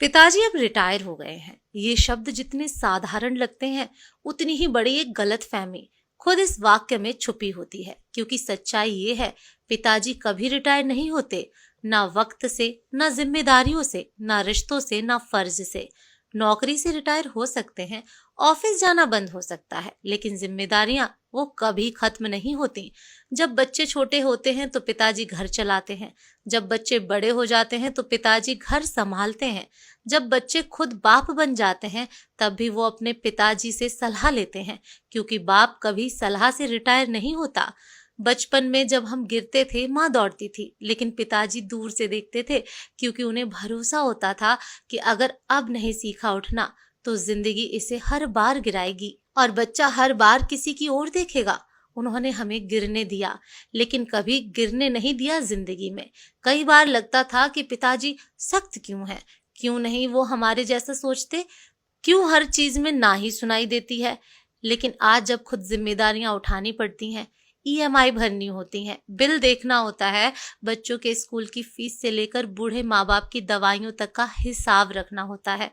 पिताजी अब रिटायर हो गए हैं। ये शब्द जितने साधारण लगते हैं उतनी ही बड़ी एक गलतफहमी खुद इस वाक्य में छुपी होती है, क्योंकि सच्चाई ये है पिताजी कभी रिटायर नहीं होते। ना वक्त से, ना जिम्मेदारियों से, ना रिश्तों से, ना फर्ज से। नौकरी से रिटायर हो सकते हैं, ऑफिस जाना बंद हो सकता है, लेकिन जिम्मेदारियां वो कभी खत्म नहीं होती। जब बच्चे छोटे होते हैं तो पिताजी घर चलाते हैं, जब बच्चे बड़े हो जाते हैं तो पिताजी घर संभालते हैं, जब बच्चे खुद बाप बन जाते हैं तब भी वो अपने पिताजी से सलाह लेते हैं, क्योंकि बाप कभी सलाह से रिटायर नहीं होता। बचपन में जब हम गिरते थे माँ दौड़ती थी, लेकिन पिताजी दूर से देखते थे, क्योंकि उन्हें भरोसा होता था कि अगर अब नहीं सीखा उठना तो जिंदगी इसे हर बार गिराएगी और बच्चा हर बार किसी की ओर देखेगा। उन्होंने हमें गिरने दिया, लेकिन कभी गिरने नहीं दिया जिंदगी में। कई बार लगता था कि पिताजी सख्त क्यों है, क्यों नहीं वो हमारे जैसा सोचते, क्यों हर चीज में ना ही सुनाई देती है। लेकिन आज जब खुद जिम्मेदारियां उठानी पड़ती हैं, ईएमआई भरनी होती हैं, बिल देखना होता है, बच्चों के स्कूल की फीस से लेकर बूढ़े माँ बाप की दवाइयों तक का हिसाब रखना होता है,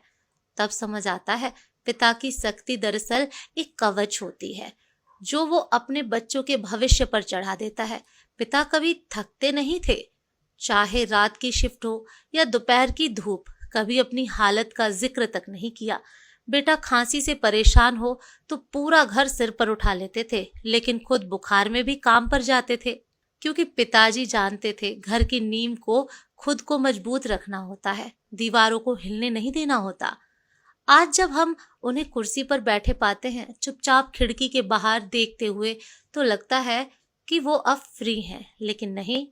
तब समझ आता है पिता की सख्ती दरअसल एक कवच होती है जो वो अपने बच्चों के भविष्य पर चढ़ा देता है। पिता कभी थकते नहीं थे, चाहे रात की शिफ्ट हो या दोपहर की धूप, कभी अपनी हालत का जिक्र तक नहीं किया। बेटा खांसी से परेशान हो तो पूरा घर सिर पर उठा लेते थे, लेकिन खुद बुखार में भी काम पर जाते थे, क्योंकि पिताजी जानते थे घर की नींव को खुद को मजबूत रखना होता है, दीवारों को हिलने नहीं देना होता। आज जब हम उन्हें कुर्सी पर बैठे पाते हैं, चुपचाप खिड़की के बाहर देखते हुए, तो लगता है कि वो अब फ्री हैं, लेकिन नहीं,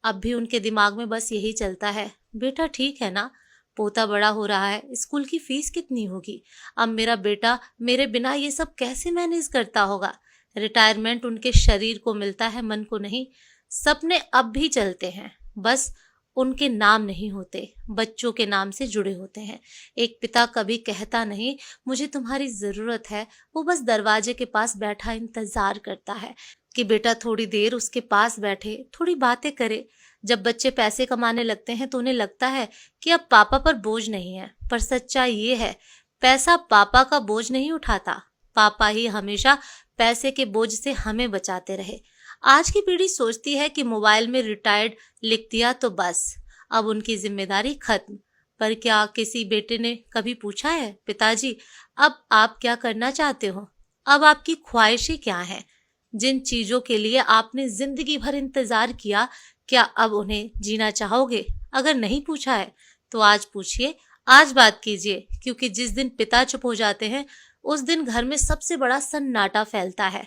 अब भी उनके दिमाग में बस यही चलता है, बेटा ठीक है ना, पोता बड़ा हो रहा है, स्कूल की फीस कितनी होगी, अब मेरा बेटा मेरे बिना ये सब कैसे मैनेज करता होगा। रिटायरमेंट उनके शरीर को मिलता है, मन को नहीं। सपने अब भी चलते हैं, बस उनके नाम नहीं होते, बच्चों के नाम से जुड़े होते हैं। एक पिता कभी कहता नहीं मुझे तुम्हारी जरूरत है, वो बस दरवाजे के पास बैठा इंतजार करता है कि बेटा थोड़ी देर उसके पास बैठे, थोड़ी बातें करे। जब बच्चे पैसे कमाने लगते हैं तो उन्हें लगता है कि अब पापा पर बोझ नहीं है, पर सच्चाई ये है पैसा पापा का बोझ नहीं उठाता, पापा ही हमेशा पैसे के बोझ से हमें बचाते रहे। आज की पीढ़ी सोचती है कि मोबाइल में रिटायर्ड लिख दिया तो बस अब उनकी जिम्मेदारी खत्म, पर क्या किसी बेटे ने कभी पूछा है पिताजी अब आप क्या करना चाहते हो, अब आपकी ख्वाहिशें क्या हैं, जिन चीजों के लिए आपने जिंदगी भर इंतजार किया, क्या अब उन्हें जीना चाहोगे। अगर नहीं पूछा है तो आज पूछिए, आज बात कीजिए, क्योंकि जिस दिन पिता चुप हो जाते हैं उस दिन घर में सबसे बड़ा सन्नाटा फैलता है।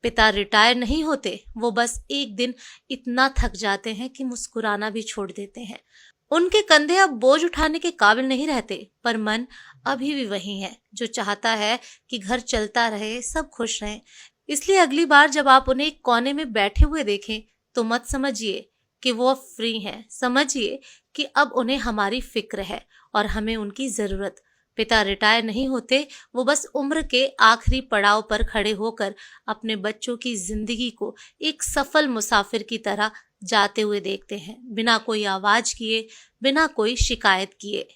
पिता रिटायर नहीं होते, वो बस एक दिन इतना थक जाते हैं कि मुस्कुराना भी छोड़ देते हैं। उनके कंधे अब बोझ उठाने के काबिल नहीं रहते, पर मन अभी भी वही है जो चाहता है कि घर चलता रहे, सब खुश रहें। इसलिए अगली बार जब आप उन्हें एक कोने में बैठे हुए देखें तो मत समझिए कि वो अब फ्री हैं, समझिए कि अब उन्हें हमारी फिक्र है और हमें उनकी जरूरत। पिता रिटायर नहीं होते, वो बस उम्र के आखिरी पड़ाव पर खड़े होकर अपने बच्चों की जिंदगी को एक सफल मुसाफिर की तरह जाते हुए देखते हैं, बिना कोई आवाज किए, बिना कोई शिकायत किए।